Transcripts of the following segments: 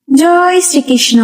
জয় শ্রীকৃষ্ণ।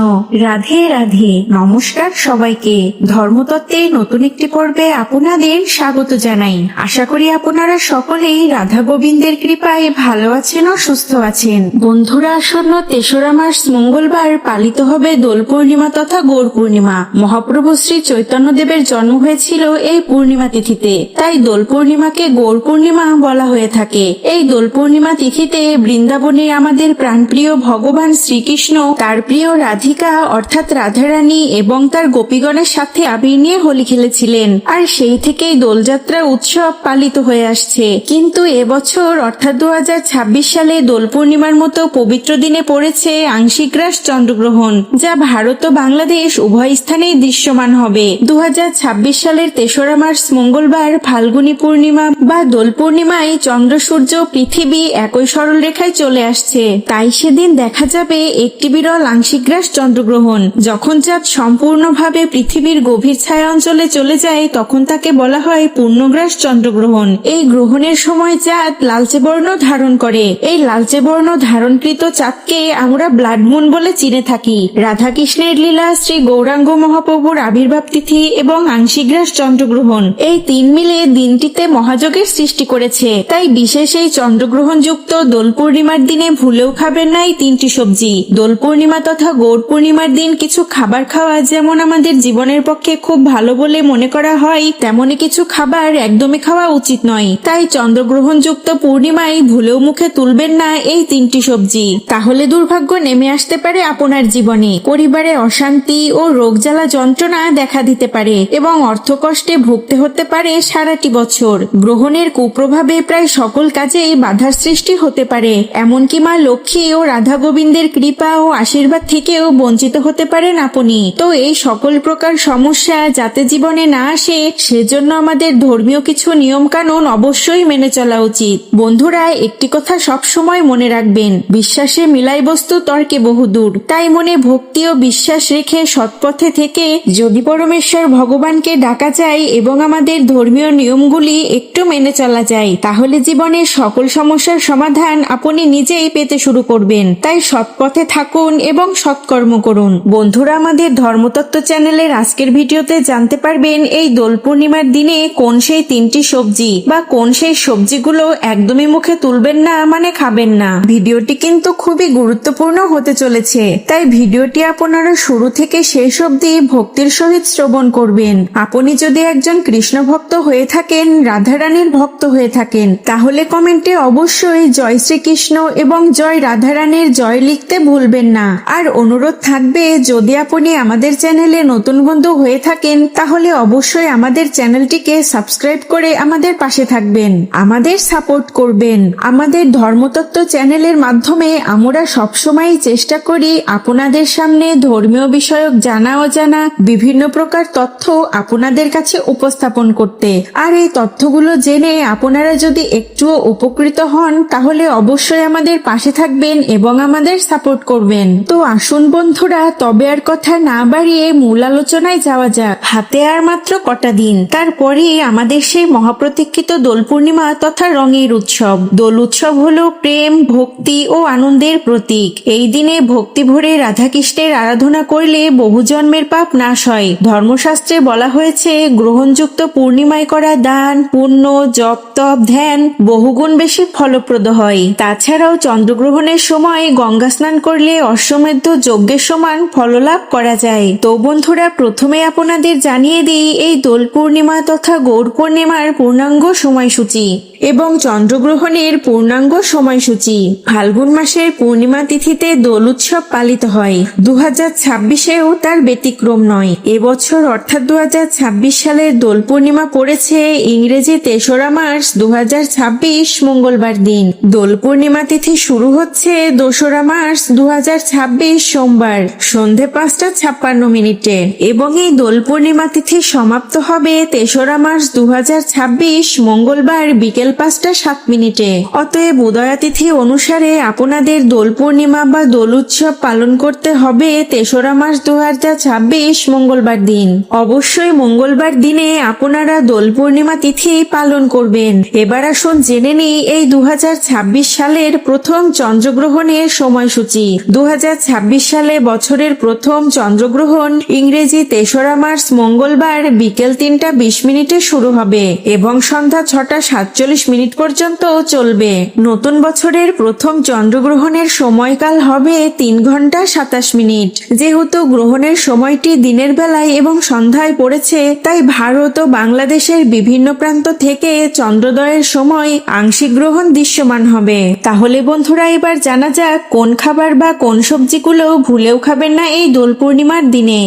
রাধে রাধে। নমস্কার সবাইকে। ধর্মতত্ত্বের নতুন একটি পর্বে আপনাদের স্বাগত জানাই। আশা করি আপনারা সকলেই রাধা গোবিন্দের কৃপায় ভালো আছেন ও সুস্থ আছেন। বন্ধুরা, আসন্ন ৩রা মার্চ মঙ্গলবার পালিত হবে দোল পূর্ণিমা তথা গৌর পূর্ণিমা। মহাপ্রভু শ্রী চৈতন্যদেবের জন্ম হয়েছিল এই পূর্ণিমা তিথিতে, তাই দোল পূর্ণিমাকে গৌর পূর্ণিমা বলা হয়ে থাকে। এই দোল পূর্ণিমা তিথিতে বৃন্দাবনে আমাদের প্রাণপ্রিয় ভগবান শ্রীকৃষ্ণ তার প্রিয় রাধিকা অর্থাৎ রাধারানী এবং তার গোপীগণের সাথে আবির নিয়ে হোলি খেলেছিলেন, আর সেই থেকেই দোলযাত্রা উৎসব পালিত হয়ে আসছে। কিন্তু এবছর অর্থাৎ 2026 সালে দোল পূর্ণিমার মতো পবিত্র দিনে পড়েছে আংশিক গ্রাস চন্দ্রগ্রহণ, যা ভারত ও বাংলাদেশ উভয় স্থানেই দৃশ্যমান হবে। 2026 সালের 3রা মার্চ মঙ্গলবার ফাল্গুনী পূর্ণিমা বা দোল পূর্ণিমায় চন্দ্র সূর্য পৃথিবী একই সরল রেখায় চলে আসছে, তাই সেদিন দেখা যাবে একটি বিরল আংশিক গ্রাস চন্দ্রগ্রহণ। যখন চাঁদ সম্পূর্ণভাবে পৃথিবীর গভীর ছায়া অঞ্চলে চলে যায় তখন তাকে বলা হয় পূর্ণগ্রাস চন্দ্রগ্রহণ। এই গ্রহণের সময় চাঁদ লালচে বর্ণ ধারণ করে। এই লালচে বর্ণ ধারণকৃত চাঁদকে আমরা ব্লাড মুন বলে চিনে থাকি। রাধাকৃষ্ণের লীলা, শ্রী গৌরাঙ্গ মহাপ্রভুর আবির্ভাব তিথি এবং আংশিক গ্রাস চন্দ্রগ্রহণ, এই তিন মিলে দিনটিতে মহাযোগের সৃষ্টি করেছে। তাই বিশেষ এই চন্দ্রগ্রহণ যুক্ত দোল পূর্ণিমার দিনে ভুলেও খাবেন না এই তিনটি সবজি। দোল পূর্ণিমা তথা গৌর পূর্ণিমার দিন কিছু খাবার খাওয়া যেমন আমাদের জীবনের পক্ষে খুব ভালো বলে মনে করা হয়, তেমনি কিছু খাবার একদমই খাওয়া উচিত নয়। তাই চন্দ্রগ্রহণ যুক্ত পূর্ণিমায় ভুলেও মুখে তুলবেন না এই তিনটি সবজি, তাহলে দুর্ভাগ্য নেমে আসতে পারে আপনার জীবনে। পরিবারে অশান্তি ও রোগ জ্বালা যন্ত্রণা দেখা দিতে পারে এবং অর্থকষ্টে ভুগতে হতে পারে সারাটি বছর। গ্রহণের কুপ্রভাবে প্রায় সকল কাজেই বাধার সৃষ্টি হতে পারে, এমনকি মা লক্ষ্মী ও রাধা গোবিন্দের কৃপা ও আশীর্বাদ থেকেও বঞ্চিত হতে পারেন আপনি। তো এই সকল প্রকার সমস্যা যাতে জীবনে না আসে সেজন্য আমাদের ধর্মীয় কিছু নিয়ম কানুন অবশ্যই মেনে চলা উচিত। বন্ধুরা, একটি কথা সব সময় মনে রাখবেন, বিশ্বাসে মিলাই বস্তু তর্কে বহুদূর। তাই মনে ভক্তি ও বিশ্বাস রেখে সৎপথে থেকে যদি পরমেশ্বর ভগবানকে ডাকা যায় এবং আমাদের ধর্মীয় নিয়মগুলি একটু মেনে চলা যায়, তাহলে জীবনের সকল সমস্যার সমাধান আপনি নিজেই পেতে শুরু করবেন। তাই সৎপথে থাকুন এবং সৎকর্ম করুন। বন্ধুরা, আমাদের ধর্মতত্ত্ব চ্যানেলের আজকের ভিডিওতে জানতে পারবেন এই দোল পূর্ণিমার দিনে কোন সেই তিনটি সবজি বা কোন সেই সবজিগুলো একদমই মুখে তুলবেন না, মানে খাবেন না। ভিডিওটি কিন্তু খুবই গুরুত্বপূর্ণ হতে চলেছে, তাই ভিডিওটি আপনারা শুরু থেকে শেষ অবধি ভক্তির সহিত শ্রবণ করবেন। আপনি যদি একজন কৃষ্ণ ভক্ত হয়ে থাকেন, রাধারানীর ভক্ত হয়ে থাকেন, তাহলে কমেন্টে অবশ্যই জয় শ্রীকৃষ্ণ এবং জয় রাধারানীর জয় লিখতে ভুলবেন না। আর অনুরোধ থাকবে, যদি আপনি আমাদের চ্যানেলে নতুন বন্ধু হয়ে থাকেন তাহলে অবশ্যই আমাদের চ্যানেলটিকে সাবস্ক্রাইব করে আমাদের পাশে থাকবেন, আমাদের সাপোর্ট করবেন। আমাদের ধর্মতত্ত্ব চ্যানেলের মাধ্যমে আমরা সবসময় চেষ্টা করি আপনাদের সামনে ধর্মীয় বিষয়ক জানা অজানা বিভিন্ন প্রকার তথ্য আপনাদের কাছে উপস্থাপন করতে। আর এই তথ্যগুলো জেনে আপনারা যদি একটুও উপকৃত হন তাহলে অবশ্যই আমাদের পাশে থাকবেন এবং আমাদের সাপোর্ট করবেন। তো আসুন বন্ধুরা, তবে আর কথা না বাড়িয়ে মূল আলোচনায় যাওয়া যাক। হাতে আর মাত্র কটা দিন, তারপরে আমাদের সেই মহাপ্রতীক্ষিত দোল পূর্ণিমা তথা রঙের উৎসব। দোল উৎসব হলো প্রেম, ভক্তি ও আনন্দের প্রতীক। এই দিনে ভক্তি ভরে রাধাকৃষ্ণের আরাধনা করলে বহু জন্মের পাপ নাশ হয়। ধর্মশাস্ত্রে বলা হয়েছে গ্রহণযুক্ত পূর্ণিমায় করা দান, পুণ্য, জপ, তপ, ধ্যান বহুগুণ বেশি ফলপ্রদ হয়। তাছাড়াও চন্দ্রগ্রহণের সময় গঙ্গা স্নান করলে অশ্বমেধ যজ্ঞের সমান ফললাভ করা যায়। তো বন্ধুরা, প্রথমে আপনাদের জানিয়ে দিই এই দোল পূর্ণিমা তথা গৌর পূর্ণিমার পূর্ণাঙ্গ সময়সূচি এবং চন্দ্রগ্রহণের পূর্ণাঙ্গ সময়সূচি। ফাল্গুন মাসের পূর্ণিমা তিথিতে দোল উৎসব পালিত হয়। 2026-এও তার ব্যতিক্রম নয়। এবছর অর্থাৎ 2026 সালের দোল পূর্ণিমা পড়েছে ইংরেজি 3রা মার্চ 2026 মঙ্গলবার দিন। দোল পূর্ণিমা তিথি শুরু হচ্ছে 2রা মার্চ 2026 সোমবার সন্ধে 5:56 এবং এই দোল পূর্ণিমা তিথি সমাপ্ত হবে 3রা মার্চ 2026 মঙ্গলবার বিকেল বিকেল 5:07। অতএব উদয়া তিথি অনুসারে আপনাদের দোল পূর্ণিমা বা দোল উৎসব পালন করতে হবে 3রা মার্চ 2026 মঙ্গলবার দিন। অবশ্যই মঙ্গলবার দিনে আপনারা দোল পূর্ণিমা তিথি পালন করবেন। এবার আসুন জেনে নিই এই 2026 সালের প্রথম চন্দ্রগ্রহণের সময়সূচি। 2026 সালে বছরের প্রথম চন্দ্রগ্রহণ ইংরেজি 3রা মার্চ মঙ্গলবার বিকেল 3:20 শুরু হবে এবং সন্ধ্যা 6:47 পর্যন্ত চলবে। নতুন বছরের প্রথম চন্দ্রগ্রহণের সময়কাল হবে 3 ঘন্টা 27 মিনিট। যেহেতু গ্রহণের সময়টি দিনের বেলায় এবং সন্ধ্যায় পড়েছে, তাই ভারত ও বাংলাদেশের বিভিন্ন প্রান্ত থেকে চন্দ্রোদয়ের সময় আংশিক গ্রহণ দৃশ্যমান হবে। তাহলে বন্ধুরা এবার জানা যাক কোন খাবার বা কোন সবজিগুলো ভুলেও খাবেন না এই দোল পূর্ণিমার দিনে।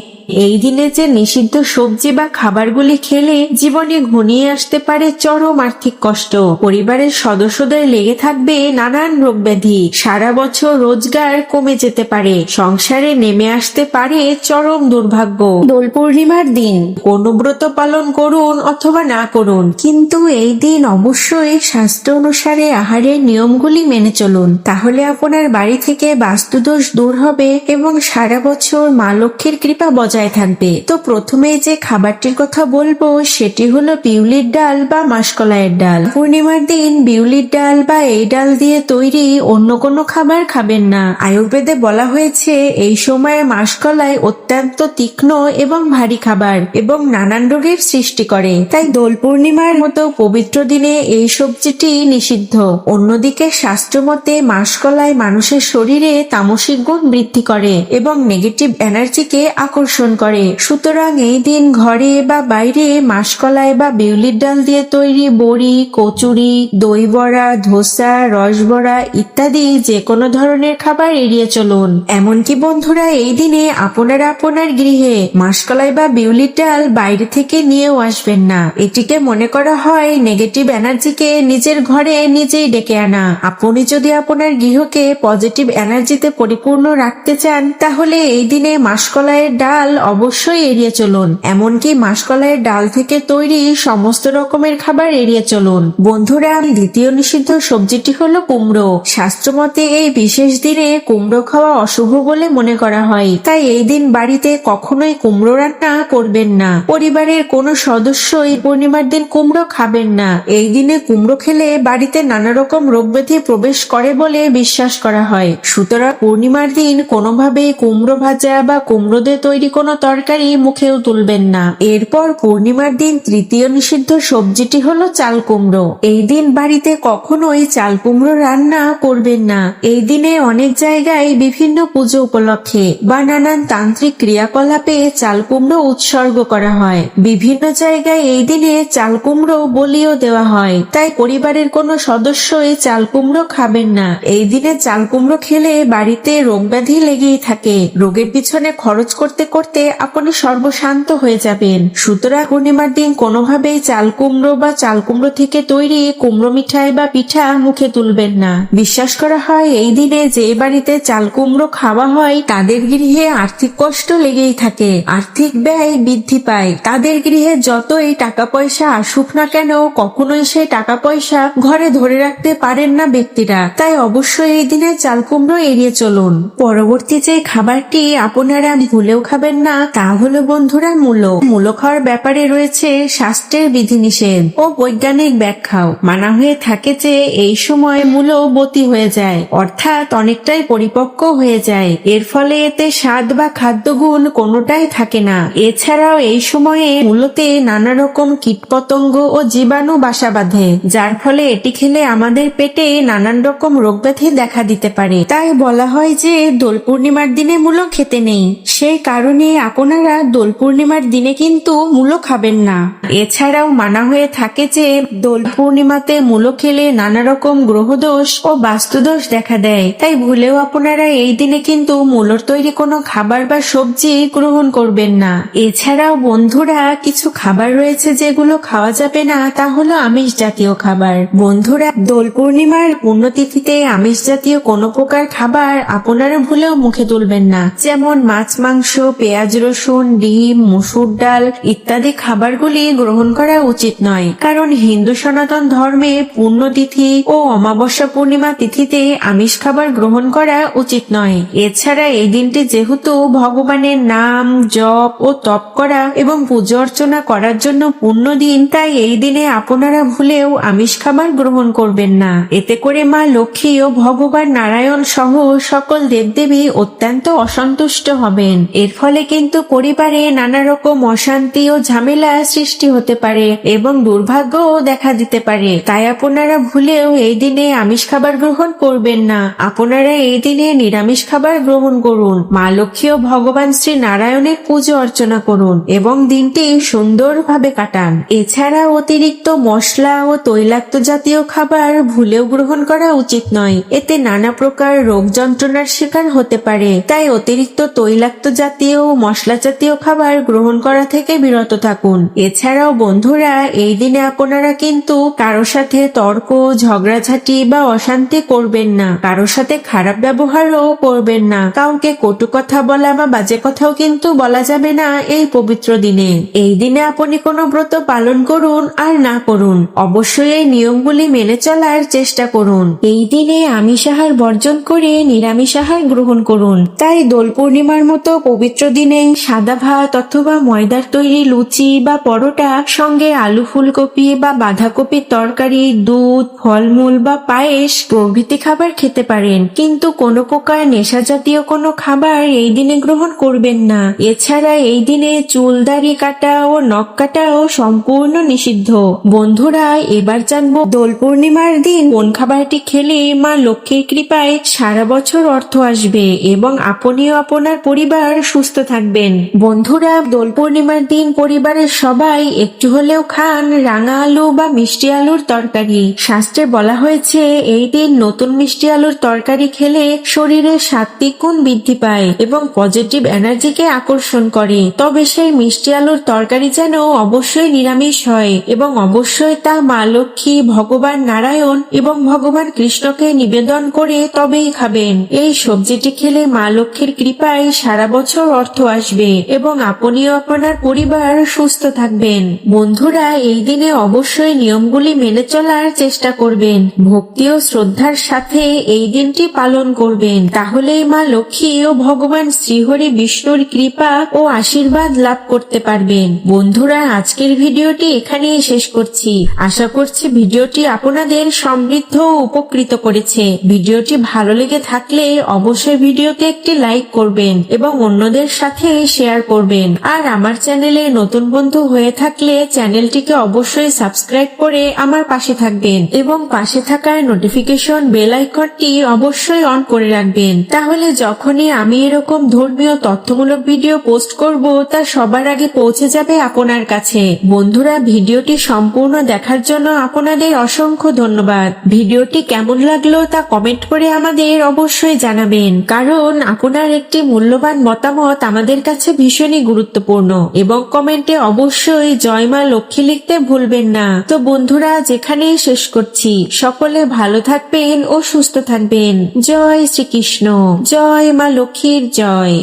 এই দিনে যে নিষিদ্ধ সবজি বা খাবারগুলি খেলে জীবনে ঘনিয়ে আসতে পারে চরম আর্থিক কষ্ট, পরিবারের সদস্যদের লেগে থাকবে নানান রোগ ব্যাধি, সারা বছর রোজগার কমে যেতে পারে, সংসারে নেমে আসতে পারে চরম দুর্ভাগ্য। দোল পূর্ণিমার দিন কোন ব্রত পালন করুন অথবা না করুন, কিন্তু এই দিন অবশ্যই শাস্ত্র অনুসারে আহারের নিয়মগুলি মেনে চলুন। তাহলে আপনার বাড়ি থেকে বাস্তুদোষ দূর হবে এবং সারা বছর মা লক্ষ্মীর কৃপা বজায় থাকবে। তো প্রথমে যে খাবারটির কথা বলবো সেটি হলো বিউলির ডাল বা মাসকলাইয়ের ডাল। পূর্ণিমার দিন বিউলির ডাল বা এই ডাল দিয়ে তৈরি অন্য কোনো খাবার খাবেন না। আয়ুর্বেদে বলা হয়েছে এই সময়ে মাসকলাই অত্যন্ত তীক্ষ্ণ এবং ভারী খাবার এবং নানান রোগের সৃষ্টি করে, তাই দোল পূর্ণিমার মতো পবিত্র দিনে এই সবজিটি নিষিদ্ধ। অন্যদিকে শাস্ত্রমতে মাসকলাই মানুষের শরীরে তামসিক গুণ বৃদ্ধি করে এবং নেগেটিভ এনার্জিকে আকর্ষণ করে। সুতরাং এই দিন ঘরে বা বাইরে মাসকলাই বা বিউলির ডাল দিয়ে তৈরি বড়ি, কচুরি, দই বড়া, ধোসা, রসবড়া ইত্যাদি যে কোনো ধরনের খাবার এড়িয়ে চলুন। এমনকি বন্ধুরা এই দিনে আপনারা আপনার গৃহে মাসকলাই বা বিউলির ডাল বাইরে থেকে নিয়েও আসবেন না। এটিকে মনে করা হয় নেগেটিভ এনার্জিকে নিজের ঘরে নিজেই ডেকে আনা। আপনি যদি আপনার গৃহকে পজিটিভ এনার্জিতে পরিপূর্ণ রাখতে চান, তাহলে এই দিনে মাসকলাইয়ের ডাল অবশ্যই এড়িয়ে চলুন। এমনকি মাসকলাইয়ের ডাল থেকে তৈরি সমস্ত রকমের খাবার এড়িয়ে চলুন। বন্ধুরা, দ্বিতীয় নিষিদ্ধ সবজিটি হলো কুমড়ো। শাস্ত্রমতে এই বিশেষ দিনে কুমড়ো খাওয়া অশুভ বলে মনে করা হয়, তাই এই দিন বাড়িতে কখনোই কুমড়ো রান্না করবেন না। পরিবারের কোনো সদস্যই পূর্ণিমার দিন কুমড়ো খাবেন না। এই দিনে কুমড়ো খেলে বাড়িতে নানা রকম রোগ ব্যাধি প্রবেশ করে বলে বিশ্বাস করা হয়। সুতরাং পূর্ণিমার দিন কোনোভাবেই কুমড়ো ভাজা বা কুমড়ো দিয়ে তৈরি কোনো তরকারি মুখেও তুলবেন না। এরপর পূর্ণিমার দিন তৃতীয় নিষিদ্ধ সবজিটি হলো চাল কুমড়ো। এই দিন বাড়িতে কখনোই চাল কুমড়ো রান্না করবেন না। এই দিনে অনেক জায়গায় বিভিন্ন পুজো উপলক্ষে বা নানান তান্ত্রিক ক্রিয়াকলাপে চাল কুমড়ো উৎসর্গ করা হয়। বিভিন্ন জায়গায় এই দিনে চাল কুমড়ো বলিও দেওয়া হয়, তাই পরিবারের কোনো সদস্যই চাল কুমড়ো খাবেন না। এই দিনে চাল কুমড়ো খেলে বাড়িতে রোগ ব্যাধি লেগেই থাকে। রোগের পিছনে খরচ করতে করতে আপনি সর্বশান্ত হয়ে যাবেন। সুতরাং পূর্ণিমার দিন কোনোভাবেই চাল কুমড়ো বা চাল কুমড়ো থেকে তৈরি কুমড়ো মিঠাই বা পিঠা মুখে তুলবেন না। বিশ্বাস করা হয় এই দিনে যে বাড়িতে চাল কুমড়ো খাওয়া হয় তাদের গৃহে আর্থিক কষ্ট লেগেই থাকে, আর্থিক ব্যয় বৃদ্ধি পায়। তাদের গৃহে যতই টাকা পয়সা আসুক না কেন, কখনোই সেই টাকা পয়সা ঘরে ধরে রাখতে পারেন না ব্যক্তিরা। তাই অবশ্যই এই দিনে চাল কুমড়ো এড়িয়ে চলুন। পরবর্তী যে খাবারটি আপনারা ভুলেও খাবেন না তা হলো বন্ধুরা মূলো। মূলো খাওয়ার ব্যাপারে রয়েছে শাস্ত্রের বিধিনিষেধ ও বৈজ্ঞানিক ব্যাখ্যাও। মানা হয়ে থাকে যে এই সময় মূলো বতী হয়ে যায়, অর্থাৎ অনেকটাই পরিপক্ক হয়ে যায়। এর ফলে এতে স্বাদ বা খাদ্যগুণ কোনোটাই থাকে না। এছাড়াও এই সময়ে মূলোতে নানা রকম কীটপতঙ্গ ও জীবাণু বাসা বাঁধে, যার ফলে এটি খেলে আমাদের পেটে নানান রকম রোগ ব্যাধি দেখা দিতে পারে। তাই বলা হয় যে দোল পূর্ণিমার দিনে মূলো খেতে নেই। সেই কারণে আপনারা দোল পূর্ণিমার দিনে কিন্তু মূলো খাবেন না। এছাড়াও মানা হয়ে থাকে যে দোল পূর্ণিমাতে মূলো খেলে নানা রকম গ্রহদোষ ও বাস্তুদোষ দেখা দেয়। তাই ভুলেও আপনারা এই দিনে কিন্তু মূলোর তৈরি কোনো খাবার বা সবজি গ্রহণ করবেন না। এছাড়াও বন্ধুরা কিছু খাবার রয়েছে যেগুলো খাওয়া যাবে না, তা হলো আমিষ জাতীয় খাবার। বন্ধুরা, দোল পূর্ণিমার পুণ্যতিথিতে আমিষ জাতীয় কোনো প্রকার খাবার আপনারা ভুলেও মুখে তুলবেন না। যেমন মাছ, মাংস, পেঁয়াজ, পেঁয়াজ রসুন ডিম মসুর ডাল ইত্যাদি খাবারগুলি গ্রহণ করা উচিত নয়, কারণ হিন্দু সনাতন ধর্মে পুণ্যতিথি ও অমাবস্যা পূর্ণিমা তিথিতে আমিষ খাবার গ্রহণ করা উচিত নয়। এছাড়া এই দিনটি যেহেতু ভগবানের নাম জপ ও তপ করা এবং পুজো অর্চনা করার জন্য পুণ্য দিন, তাই এই দিনে আপনারা ভুলেও আমিষ খাবার গ্রহণ করবেন না। এতে করে মা লক্ষ্মী ও ভগবান নারায়ণ সহ সকল দেবদেবী অত্যন্ত অসন্তুষ্ট হবেন। এর ফলে কিন্তু পরিবারে নানা রকম অশান্তি ও ঝামেলা সৃষ্টি হতে পারে এবং দুর্ভাগ্যও দেখা দিতে পারে। তাই আপনারা ভুলেও এই দিনে আমিষ খাবার গ্রহণ করবেন না। আপনারা এই দিনে নিরামিষ খাবার গ্রহণ করুন, মা লক্ষ্মী ও ভগবান শ্রী নারায়ণের পুজো অর্চনা করুন এবং দিনটি সুন্দরভাবে কাটান। এছাড়া অতিরিক্ত মশলা ও তৈলাক্ত জাতীয় খাবার ভুলেও গ্রহণ করা উচিত নয়। এতে নানা প্রকার রোগ যন্ত্রণার শিকার হতে পারে। তাই অতিরিক্ত তৈলাক্ত জাতীয় ও মশলা জাতীয় খাবার গ্রহণ করা থেকে বিরত থাকুন। এছাড়াও বন্ধুরা, এই দিনে আপনারা কিন্তু কারো সাথে তর্ক ঝগড়াঝাটি বা অশান্তি করবেন না, কারো সাথে খারাপ ব্যবহারও করবেন না, কাউকে কটু কথা বলা বা বাজে কথাও কিন্তু বলা যাবে না এই পবিত্র দিনে। এই দিনে আপনি কোনো ব্রত পালন করুন আর না করুন, অবশ্যই এই নিয়মগুলি মেনে চলার চেষ্টা করুন। এই দিনে আমিষ আহার বর্জন করে নিরামিষ আহার গ্রহণ করুন। তাই দোল পূর্ণিমার মতো পবিত্র দিনে সাদা ভাত অথবা ময়দার তৈরি লুচি বা পরোটা সঙ্গে আলু ফুলকপি বা বাঁধাকপির তরকারি, দুধ, ফলমূল বা পায়েস প্রভৃতি খাবার খেতে পারেন, কিন্তু কোনো প্রকার নেশা জাতীয় কোনো খাবার এই দিনে গ্রহণ করবেন না। এছাড়া এই দিনে চুল দাড়ি কাটা ও নখ কাটাও সম্পূর্ণ নিষিদ্ধ। বন্ধুরা, এবার জানবো দোল পূর্ণিমার দিন কোন খাবারটি খেলে মা লক্ষ্মীর কৃপায় সারা বছর অর্থ আসবে এবং আপনিও আপনার পরিবার সুস্থ থাকবেন। বন্ধুরা, দোল পূর্ণিমার দিন পরিবারের সবাই একটু হলেও খান রাঙা আলু বা মিষ্টি আলুর তরকারি। শাস্ত্রে বলা হয়েছে এই দিন নতুন মিষ্টি আলুর তরকারি খেলে শরীরে সাত্বিক গুণ বৃদ্ধি পায় এবং পজিটিভ এনার্জিকে আকর্ষণ করে। তবে সেই মিষ্টি আলুর তরকারি যেন অবশ্যই নিরামিষ হয় এবং অবশ্যই তা মা লক্ষ্মী, ভগবান নারায়ণ এবং ভগবান কৃষ্ণকে নিবেদন করে তবেই খাবেন। এই সবজিটি খেলে মা লক্ষ্মীর কৃপায় সারা বছর অর্থ আসবে এবং আপনিও আপনার পরিবার সুস্থ থাকবেন। বন্ধুরা, এই দিনে অবশ্যই নিয়মগুলি মেনে চলার চেষ্টা করবেন। ভক্তি ও শ্রদ্ধার সাথে এই দিনটি পালন করবেন, তাহলেই মা লক্ষ্মী ও ভগবান শ্রীহরি বিষ্ণুর কৃপা ও আশীর্বাদ লাভ করতে পারবেন। বন্ধুরা, আজকের ভিডিওটি এখানেই শেষ করছি। আশা করছি ভিডিওটি আপনাদের সমৃদ্ধ ও উপকৃত করেছে। ভিডিওটি ভালো লেগে থাকলে অবশ্যই ভিডিওতে একটি লাইক করবেন এবং অন্যদের সাথে শেয়ার করবেন। আর আমার চ্যানেলে নতুন বন্ধু হয়ে থাকলে চ্যানেলটিকে অবশ্যই সাবস্ক্রাইব করে আমার পাশে থাকবেন এবং পাশে থাকা নোটিফিকেশন বেল আইকনটি অবশ্যই অন করে রাখবেন। তাহলে যখনই আমি এরকম ধর্মীয় তথ্যমূলক ভিডিও পোস্ট করব তা সবার আগে পৌঁছে যাবে আপনার কাছে। বন্ধুরা, ভিডিওটি সম্পূর্ণ দেখার জন্য আপনাদের অসংখ্য ধন্যবাদ। ভিডিওটি কেমন লাগলো তা কমেন্ট করে আমাদের অবশ্যই জানাবেন, কারণ আপনার একটি মূল্যবান মতামত আমাদের কাছে ভীষণই গুরুত্বপূর্ণ। এবং কমেন্টে অবশ্যই জয় মা লক্ষ্মী লিখতে ভুলবেন না। তো বন্ধুরা, যেখানেই শেষ করছি, সকলে ভালো থাকবেন ও সুস্থ থাকবেন। জয় শ্রীকৃষ্ণ, জয় মা লক্ষ্মীর জয়।